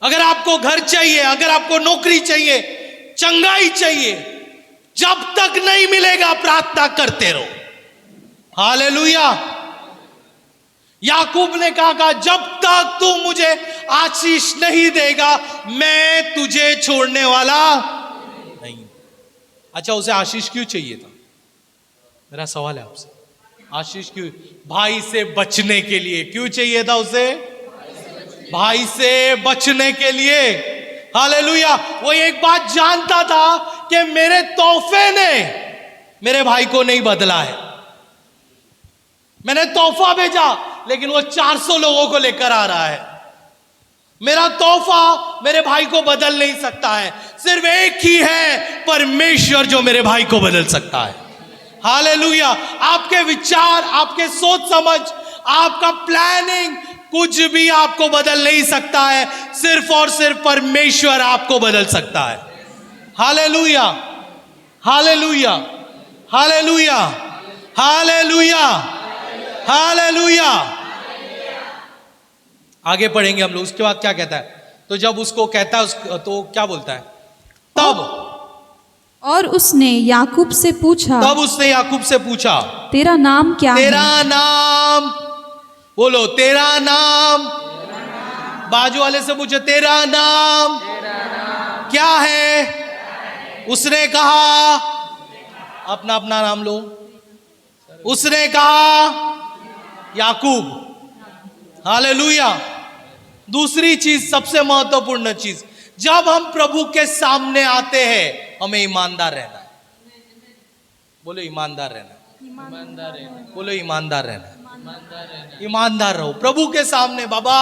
अगर आपको घर चाहिए, अगर आपको नौकरी चाहिए, चंगाई चाहिए, जब तक नहीं मिलेगा प्रार्थना करते रहो। हालेलुया। याकूब ने कहा जब तक तू मुझे आशीष नहीं देगा मैं तुझे छोड़ने वाला नहीं। अच्छा, उसे आशीष क्यों चाहिए था? मेरा सवाल है आपसे, आशीष क्यों? भाई से बचने के लिए। क्यों चाहिए था उसे? भाई से बचने के लिए। हालेलुया। वो एक बात जानता था कि मेरे तोहफे ने मेरे भाई को नहीं बदला है। मैंने तोहफा भेजा लेकिन वो 400 लोगों को लेकर आ रहा है। मेरा तोहफा मेरे भाई को बदल नहीं सकता है। सिर्फ एक ही है परमेश्वर जो मेरे भाई को बदल सकता है। हालेलुया। आपके विचार, आपके सोच समझ, आपका प्लानिंग कुछ भी आपको बदल नहीं सकता है। सिर्फ और सिर्फ परमेश्वर आपको बदल सकता है। Hallelujah, hallelujah, hallelujah, hallelujah, hallelujah. आगे पढ़ेंगे हम लोग। उसके बाद क्या कहता है? तो जब उसको कहता है तो क्या बोलता है? तब और उसने याकूब से पूछा, तब उसने याकूब से पूछा तेरा नाम क्या है? तेरा नाम बोलो, तेरा नाम। बाजू वाले से पूछो तेरा नाम क्या है? उसने कहा, अपना अपना नाम लो। उसने कहा याकूब। हालेलुया। दूसरी चीज, सबसे महत्वपूर्ण चीज, जब हम प्रभु के सामने आते हैं हमें ईमानदार रहना है। बोलो ईमानदार रहना है। ईमानदार रहना। बोलो ईमानदार रहना है। ईमानदार रहो प्रभु के सामने। बाबा,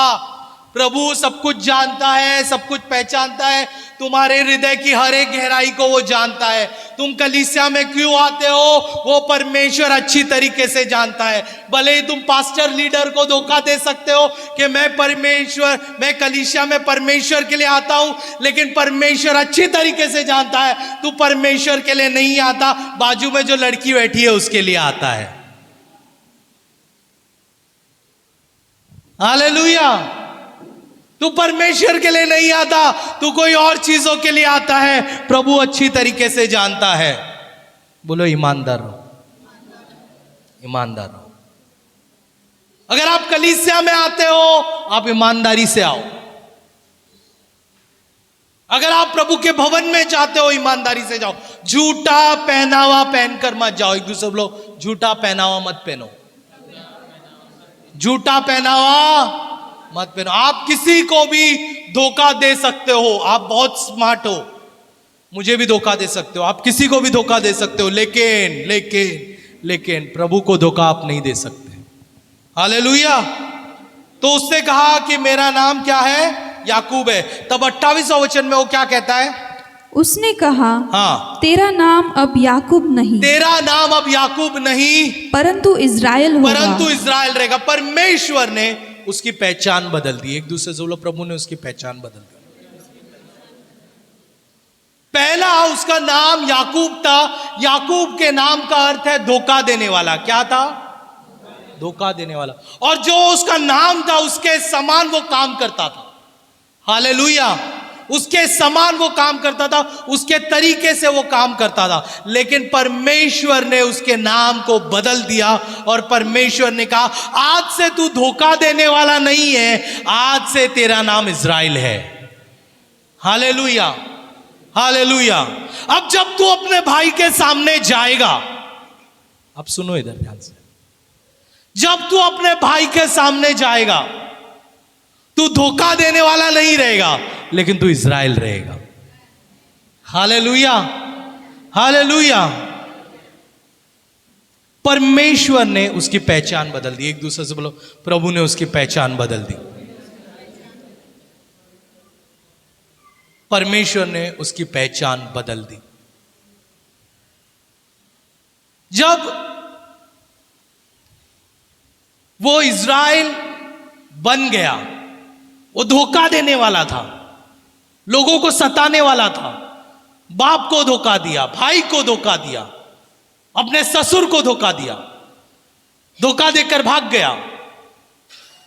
प्रभु सब कुछ जानता है, सब कुछ पहचानता है, तुम्हारे हृदय की हर एक गहराई को वो जानता है। तुम कलीसिया में क्यों आते हो वो परमेश्वर अच्छी तरीके से जानता है। भले ही तुम पास्टर लीडर को धोखा दे सकते हो कि मैं कलीसिया में परमेश्वर के लिए आता हूं, लेकिन परमेश्वर अच्छी तरीके से जानता है तू परमेश्वर के लिए नहीं आता, बाजू में जो लड़की बैठी है उसके लिए आता है। हालेलुया। तू परमेश्वर के लिए नहीं आता, तू कोई और चीजों के लिए आता है। प्रभु अच्छी तरीके से जानता है। बोलो ईमानदार रहो, ईमानदार रहो। अगर आप कलीसिया में आते हो आप ईमानदारी से आओ। अगर आप प्रभु के भवन में जाते हो ईमानदारी से जाओ। झूठा पहनावा पहनकर मत जाओ। एक दूसरे लोग झूठा पहनावा मत पहनो। झूठा पहनावा मत पहनो। आप किसी को भी धोखा दे सकते हो। आप बहुत स्मार्ट हो, मुझे भी धोखा दे सकते हो, आप किसी को भी धोखा दे सकते हो, लेकिन लेकिन लेकिन प्रभु को धोखा आप नहीं दे सकते। हालेलुया। तो उसने कहा कि मेरा नाम क्या है? याकूब है। तब 28वां वचन में वो क्या कहता है? उसने कहा, हाँ, तेरा नाम अब याकूब नहीं, तेरा नाम अब याकूब नहीं परंतु इज़राइल होगा। परंतु इज़राइल रहेगा। परमेश्वर ने उसकी पहचान बदल दी। एक दूसरे से बोलो प्रभु ने उसकी पहचान बदल दी। पहला उसका नाम याकूब था। याकूब के नाम का अर्थ है धोखा देने वाला। क्या था? धोखा देने वाला। और जो उसका नाम था उसके समान वो काम करता था। हालेलुया, उसके समान वो काम करता था, उसके तरीके से वो काम करता था। लेकिन परमेश्वर ने उसके नाम को बदल दिया और परमेश्वर ने कहा आज से तू धोखा देने वाला नहीं है, आज से तेरा नाम इज़राइल है। Hallelujah, hallelujah. अब जब तू अपने भाई के सामने जाएगा, अब सुनो इधर ध्यान से, जब तू अपने भाई के सामने जाएगा तू धोखा देने वाला नहीं रहेगा, लेकिन तू इज़राइल रहेगा। Hallelujah, hallelujah. परमेश्वर ने उसकी पहचान बदल दी। एक दूसरे से बोलो, प्रभु ने उसकी पहचान बदल दी। परमेश्वर ने उसकी पहचान बदल दी। जब वो इज़राइल बन गया, वो धोखा देने वाला था, लोगों को सताने वाला था, बाप को धोखा दिया, भाई को धोखा दिया, अपने ससुर को धोखा दिया, धोखा देकर भाग गया,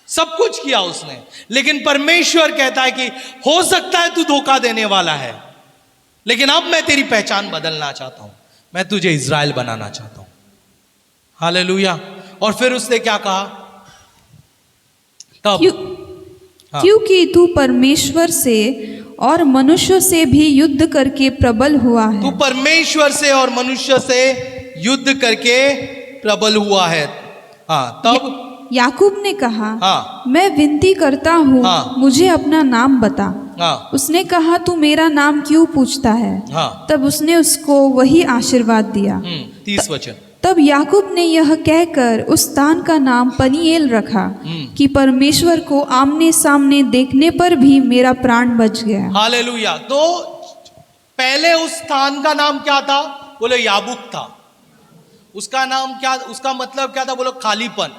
सब कुछ किया उसने। लेकिन परमेश्वर कहता है कि हो सकता है तू धोखा देने वाला है, लेकिन अब मैं तेरी पहचान बदलना चाहता हूं, मैं तुझे इज़राइल बनाना चाहता हूं। हालेलुया। और फिर उसने क्या कहा तब, क्योंकि तू परमेश्वर से और मनुष्य से भी युद्ध करके प्रबल हुआ है। तू परमेश्वर से और मनुष्य से युद्ध करके प्रबल हुआ है। हाँ, तब याकूब ने कहा, हाँ, मैं विनती करता हूँ, हाँ, मुझे अपना नाम बता। हाँ, उसने कहा, तू मेरा नाम क्यों पूछता है? हाँ, तब उसने उसको वही आशीर्वाद दिया। 30 वचन। तब याकूब ने यह कहकर उस स्थान का नाम पनीएल रखा कि परमेश्वर को आमने सामने देखने पर भी मेरा प्राण बच गया। हालेलुया। तो पहले उस स्थान का नाम क्या था? बोलो याबूक था। उसका नाम क्या, उसका मतलब क्या था? बोलो खालीपन।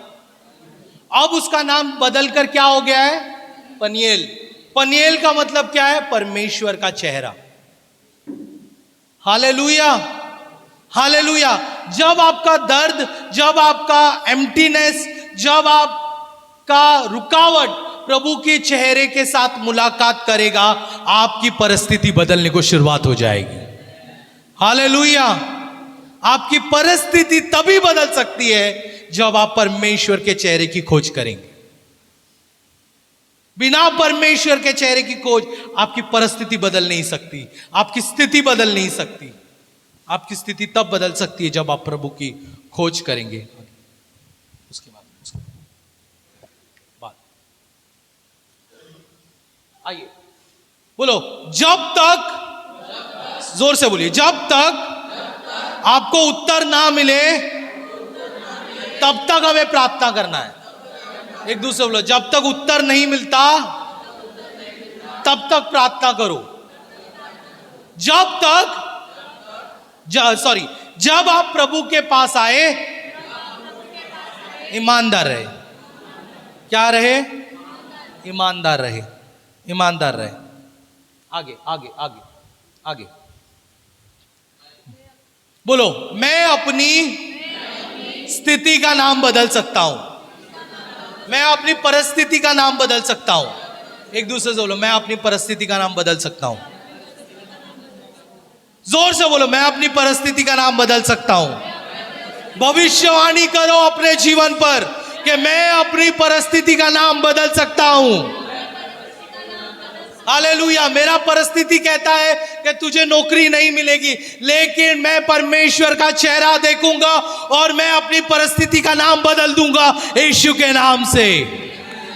अब उसका नाम बदलकर क्या हो गया है? पनीएल। पनीएल का मतलब क्या है? परमेश्वर का चेहरा। Hallelujah, hallelujah. जब आपका दर्द, जब आपका एम्प्टीनेस, जब आपका रुकावट प्रभु के चेहरे के साथ मुलाकात करेगा, आपकी परिस्थिति बदलने को शुरुआत हो जाएगी। हालेलुया। आपकी परिस्थिति तभी बदल सकती है जब आप परमेश्वर के चेहरे की खोज करेंगे। बिना परमेश्वर के चेहरे की खोज आपकी परिस्थिति बदल नहीं सकती, आपकी स्थिति बदल नहीं सकती। आपकी स्थिति तब बदल सकती है जब आप प्रभु की खोज करेंगे। उसके बाद आइए बोलो, जब तक, जोर से बोलिए, जब तक आपको उत्तर ना मिले तब तक हमें प्रार्थना करना है। एक दूसरे बोलो, जब तक उत्तर नहीं मिलता तब तक प्रार्थना करो। जब तक जब आप प्रभु के पास आए, ईमानदार रहे। क्या रहे? ईमानदार रहे, ईमानदार रहे। आगे आगे आगे आगे बोलो, मैं अपनी स्थिति का नाम बदल सकता हूं, मैं अपनी परिस्थिति का नाम बदल सकता हूं। एक दूसरे से बोलो, मैं अपनी परिस्थिति का नाम बदल सकता हूं। जोर से बोलो, मैं अपनी परिस्थिति का नाम बदल सकता हूं। भविष्यवाणी करो अपने जीवन पर कि मैं अपनी परिस्थिति का नाम बदल सकता हूं। हालेलुया। मेरा परिस्थिति कहता है कि तुझे नौकरी नहीं मिलेगी, लेकिन मैं परमेश्वर का चेहरा देखूंगा और मैं अपनी परिस्थिति का नाम बदल दूंगा यीशु के नाम से।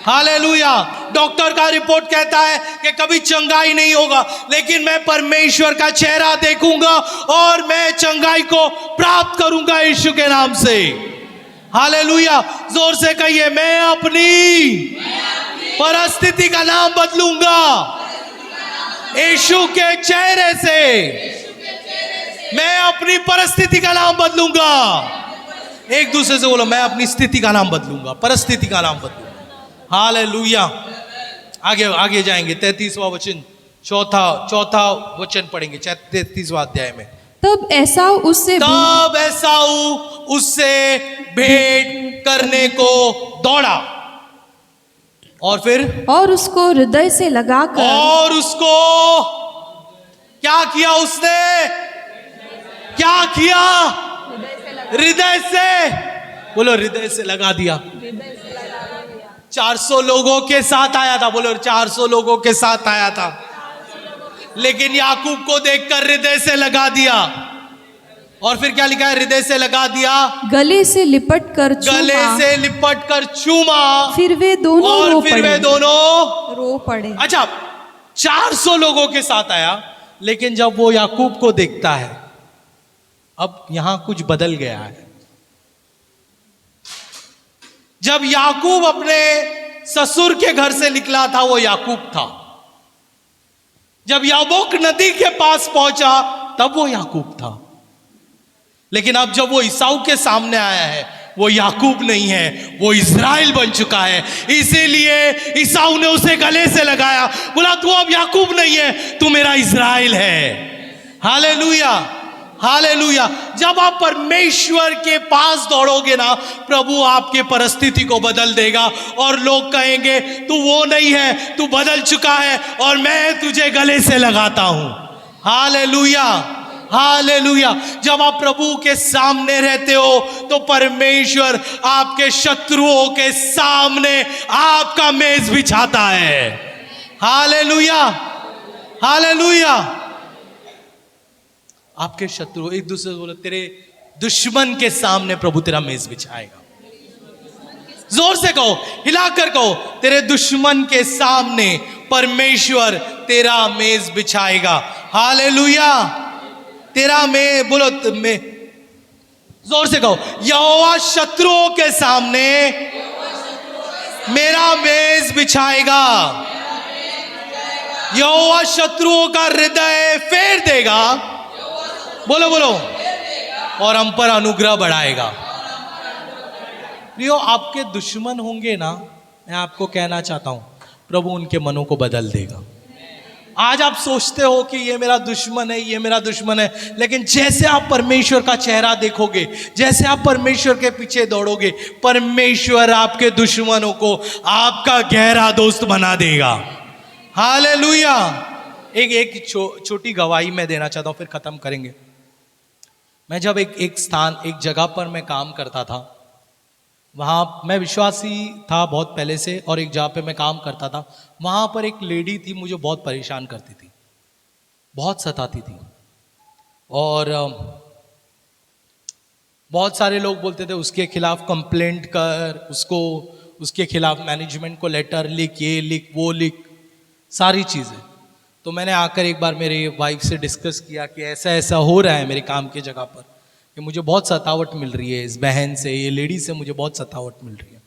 हालेलुया। डॉक्टर का रिपोर्ट कहता है कि कभी चंगाई नहीं होगा, लेकिन मैं परमेश्वर का चेहरा देखूंगा और मैं चंगाई को प्राप्त करूंगा यीशु के नाम से। हालेलुया। जोर से कहिए, मैं अपनी परिस्थिति का नाम बदलूंगा यीशु के चेहरे से। मैं अपनी परिस्थिति का नाम बदलूंगा। एक दूसरे से बोलो, मैं अपनी स्थिति का नाम बदलूंगा, परिस्थिति का नाम बदलूंगा। हालेलुया। आगे आगे जाएंगे। 33वां वचन, चौथा वचन पढ़ेंगे 33वां अध्याय में। तब एसाऊ उससे भेंट करने को दौड़ा, और फिर और उसको हृदय से लगाकर, और उसको क्या किया उसने? क्या किया? हृदय से, बोलो हृदय से लगा दिया। 400 लोगों के साथ आया था, बोलो 400 लोगों के साथ आया था, लेकिन याकूब को देखकर हृदय से लगा दिया। और फिर क्या लिखा है? हृदय से लगा दिया, गले से लिपट कर चूमा, गले से लिपट कर चूमा, फिर वे दोनों और रो फिर पड़े, वे दोनों रो पड़े। अच्छा, 400 लोगों के साथ आया, लेकिन जब वो याकूब को देखता है, अब यहां कुछ बदल गया है। जब याकूब अपने ससुर के घर से निकला था, वो याकूब था। जब याबोक नदी के पास पहुंचा, तब वो याकूब था। लेकिन अब जब वो ईसाऊ के सामने आया है, वो याकूब नहीं है, वो इज़राइल बन चुका है। इसीलिए ईसाऊ ने उसे गले से लगाया, बोला तू अब याकूब नहीं है, तू मेरा इज़राइल है। Hallelujah, hallelujah. जब आप परमेश्वर के पास दौड़ोगे ना, प्रभु आपके परिस्थिति को बदल देगा, और लोग कहेंगे तू वो नहीं है, तू बदल चुका है, और मैं तुझे गले से लगाता हूं। Hallelujah, hallelujah. जब आप प्रभु के सामने रहते हो, तो परमेश्वर आपके शत्रुओं के सामने आपका मेज बिछाता है। Hallelujah, hallelujah. आपके शत्रु, एक दूसरे से बोलो, तेरे दुश्मन के सामने प्रभु तेरा मेज बिछाएगा। जोर से कहो, हिलाकर कहो, तेरे दुश्मन के सामने परमेश्वर तेरा मेज बिछाएगा। हालेलुया। तेरा में बोलो, में जोर से कहो, यहोवा शत्रुओं के सामने मेरा मेज बिछाएगा। यहोवा शत्रुओं का हृदय फेर देगा, बोलो बोलो, और हम पर अनुग्रह बढ़ाएगा। प्रियो, आपके दुश्मन होंगे ना, मैं आपको कहना चाहता हूं, प्रभु उनके मनों को बदल देगा। आज आप सोचते हो कि ये मेरा दुश्मन है, ये मेरा दुश्मन है, लेकिन जैसे आप परमेश्वर का चेहरा देखोगे, जैसे आप परमेश्वर के पीछे दौड़ोगे, परमेश्वर आपके दुश्मनों को आपका गहरा दोस्त बना देगा। हालेलुया। एक छोटी गवाही मैं देना चाहता हूं, फिर खत्म करेंगे। मैं जब एक जगह पर मैं काम करता था, वहाँ मैं विश्वासी था बहुत पहले से, और एक जगह पे मैं काम करता था, वहाँ पर एक लेडी थी, मुझे बहुत परेशान करती थी, बहुत सताती थी, और बहुत सारे लोग बोलते थे उसके खिलाफ कंप्लेंट कर, उसके खिलाफ मैनेजमेंट को लेटर लिख, ये लिख, वो लिख, सारी चीज़ें। तो मैंने आकर एक बार मेरी वाइफ से डिस्कस किया कि ऐसा ऐसा हो रहा है मेरे काम की जगह पर, कि मुझे बहुत सतावट मिल रही है, इस बहन से, ये लेडी से मुझे बहुत सतावट मिल रही है।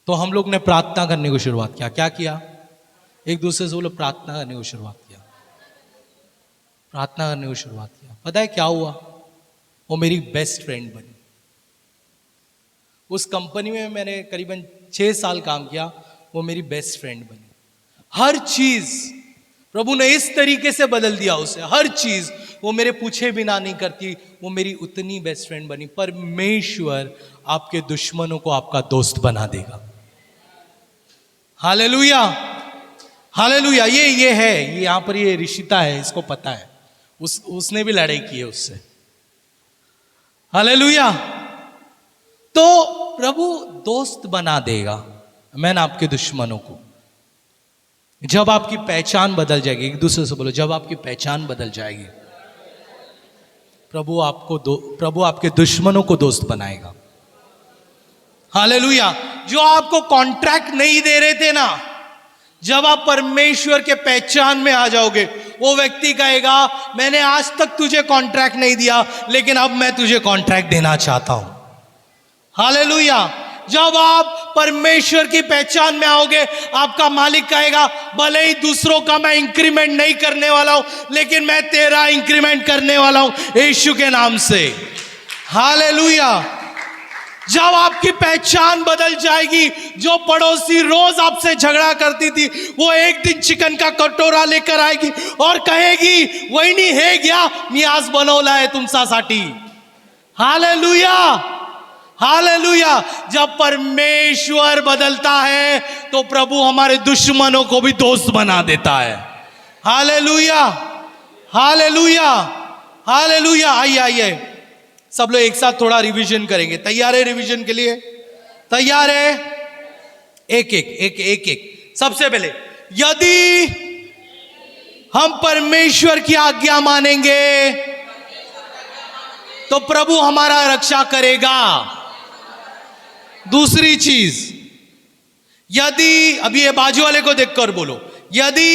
तो हम लोग ने प्रार्थना करने को शुरुआत किया। क्या किया? एक दूसरे से बोलो, प्रार्थना करने को शुरुआत किया, प्रार्थना करने को शुरुआत किया। पता है क्या हुआ? वो मेरी बेस्ट फ्रेंड बनी। उस कंपनी में मैंने करीबन 6 साल काम किया, वो मेरी बेस्ट फ्रेंड बनी। हर चीज प्रभु ने इस तरीके से बदल दिया उसे, हर चीज। वो मेरे पूछे बिना नहीं करती, वो मेरी उतनी बेस्ट फ्रेंड बनी। परमेश्वर आपके दुश्मनों को आपका दोस्त बना देगा। Hallelujah, hallelujah. ये है, ये यहां पर ये ऋषिता है, इसको पता है, उसने भी लड़ाई की है उससे। हालेलुया। तो प्रभु दोस्त बना देगा मैंने आपके दुश्मनों को। जब आपकी पहचान बदल जाएगी, एक दूसरे से बोलो, जब आपकी पहचान बदल जाएगी, प्रभु आपके दुश्मनों को दोस्त बनाएगा। हालेलुया। जो आपको कॉन्ट्रैक्ट नहीं दे रहे थे ना, जब आप परमेश्वर के पहचान में आ जाओगे, वो व्यक्ति कहेगा मैंने आज तक तुझे कॉन्ट्रैक्ट नहीं दिया, लेकिन अब मैं तुझे कॉन्ट्रैक्ट देना चाहता हूं। हालेलुया। जब आप परमेश्वर की पहचान में आओगे, आपका मालिक कहेगा भले ही दूसरों का मैं इंक्रीमेंट नहीं करने वाला हूं, लेकिन मैं तेरा इंक्रीमेंट करने वाला हूं यीशु के नाम से। हालेलुया। जब आपकी पहचान बदल जाएगी, जो पड़ोसी रोज आपसे झगड़ा करती थी, वो एक दिन चिकन का कटोरा लेकर आएगी और कहेगी वहिनी हे गया मी आज बनवला है तुमच्यासाठी। हालेलुया। हालेलुया। जब परमेश्वर बदलता है तो प्रभु हमारे दुश्मनों को भी दोस्त बना देता है। Hallelujah, hallelujah, hallelujah. आइए आइए सब लोग एक साथ थोड़ा रिवीजन करेंगे। तैयार है रिवीजन के लिए? तैयार है? एक एक एक एक एक। सबसे पहले, यदि हम परमेश्वर की आज्ञा मानेंगे तो प्रभु हमारा रक्षा करेगा। दूसरी चीज, यदि, अभी ये बाजू वाले को देखकर बोलो, यदि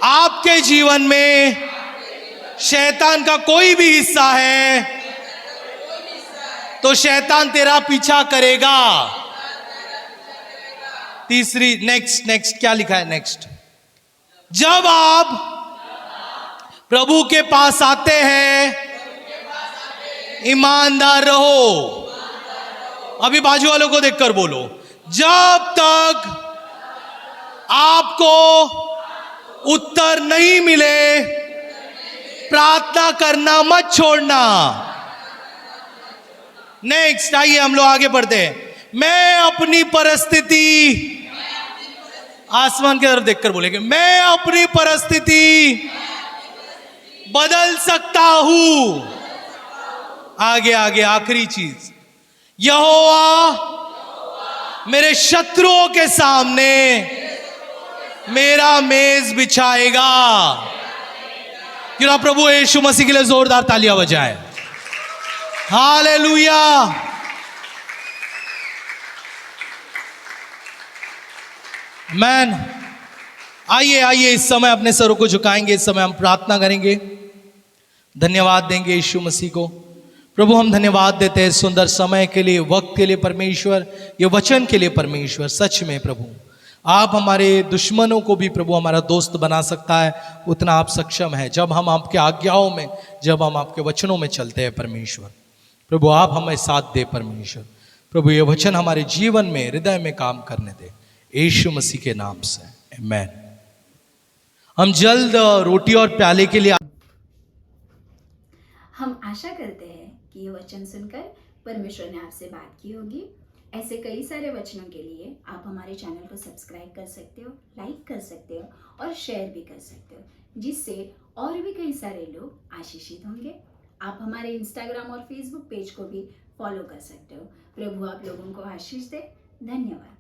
आपके जीवन में शैतान का कोई भी हिस्सा है तो शैतान तेरा पीछा करेगा। तीसरी, नेक्स्ट नेक्स्ट क्या लिखा है नेक्स्ट, जब आप प्रभु के पास आते हैं ईमानदार रहो। अभी बाजू वालों को देखकर बोलो, जब तक आपको उत्तर नहीं मिले प्रार्थना करना मत छोड़ना। नेक्स्ट, आइए हम लोग आगे बढ़ते हैं। मैं अपनी परिस्थिति, आसमान की तरफ देखकर बोलेंगे, मैं अपनी परिस्थिति बदल सकता हूं। आगे आगे आखिरी चीज, यहोवा मेरे शत्रुओं के सामने मेरा मेज बिछाएगा। क्यों ना प्रभु यीशु मसीह के लिए जोरदार तालियां बजाएं। हालेलुया। मैन, आइए आइए इस समय अपने सरों को झुकाएंगे। इस समय हम प्रार्थना करेंगे, धन्यवाद देंगे यीशु मसीह को। प्रभु हम धन्यवाद देते हैं सुंदर समय के लिए, वक्त के लिए परमेश्वर, ये वचन के लिए परमेश्वर। सच में प्रभु आप हमारे दुश्मनों को भी प्रभु हमारा दोस्त बना सकता है, उतना आप सक्षम है जब हम आपके आज्ञाओं में, जब हम आपके वचनों में चलते हैं परमेश्वर। प्रभु आप हमें साथ दे परमेश्वर। प्रभु ये वचन हमारे जीवन में, हृदय में काम करने दे, यीशु मसीह के नाम से, आमीन। हम जल्द रोटी और प्याले के लिए, हम आशा करते हैं कि ये वचन सुनकर परमेश्वर ने आपसे बात की होगी। ऐसे कई सारे वचनों के लिए आप हमारे चैनल को सब्सक्राइब कर सकते हो, लाइक कर सकते हो और शेयर भी कर सकते हो, जिससे और भी कई सारे लोग आशीषित होंगे। आप हमारे इंस्टाग्राम और फेसबुक पेज को भी फॉलो कर सकते हो। प्रभु आप लोगों को आशीष दे। धन्यवाद।